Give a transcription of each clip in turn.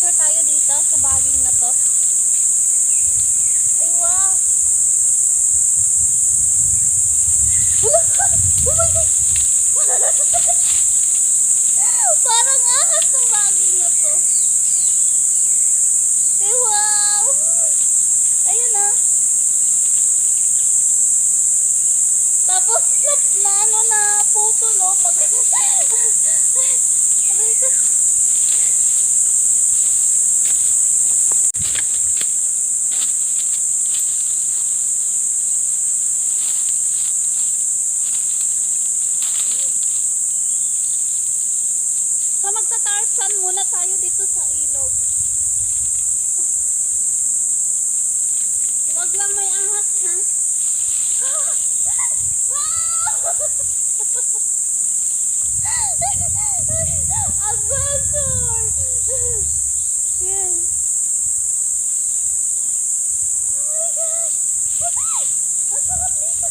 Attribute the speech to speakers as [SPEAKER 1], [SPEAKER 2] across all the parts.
[SPEAKER 1] picture tayo dito sa baging na to. Ay, wow! Wala! Oh my God! Parang ahas ng baging na to. Ay, wow! Ayun na. Tapos, na ano na, putol, oh. Aray ko. So, magta-tarsan muna tayo dito sa ilog. Huwag lang may ahas, ha? Adventure! Yan. Oh my gosh! Ang sarap dito!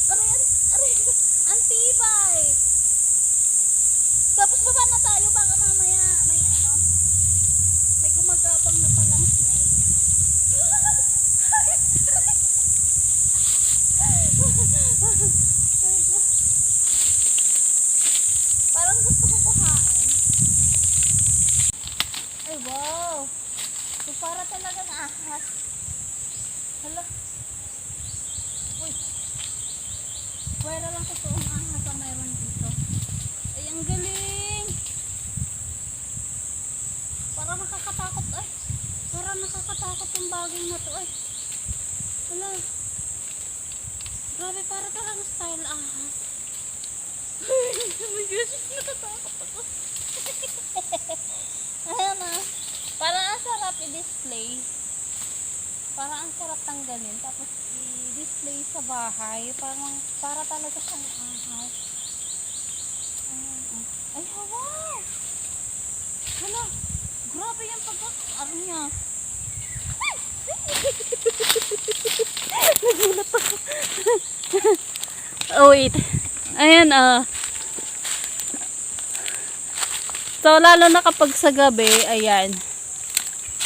[SPEAKER 1] Aray, aray, ang tibay! Tapos baba na tayo, baka mamaya may ano, may gumagapang na palang snake. Parang gusto ko kuhain. Ay, wow! So, para talagang ahas. Hala. Uy. Pwera lang totoong ahas ang mayroon dito. Ay, ang galing! Para nakakatakot ay. Para nakakatakot yung bagay na to ay. Hala. Grabe, para talagang style ahas. Oh my gosh, natatakot ako. Ayan na. Parang ang sarap i-display. Parang ang sarap tanggalin. Tapos i-display sa bahay. Parang, para talaga siyang ahas. Ayan, oh. Ay, wow! Hala, grabe yung pagkakaaro niya. Nagulat ako. Oh, wait. Ayan, so, lalo na kapag sa gabi, ayan.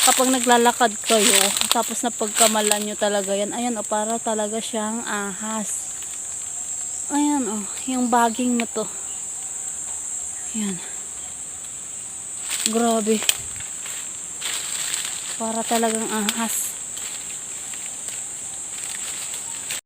[SPEAKER 1] Kapag naglalakad kayo, tapos napagkamalan nyo talaga yan. Ayan, para talaga siyang ahas. Ayan, yung baging na to. Ayan. Grabe. Para talagang ahas.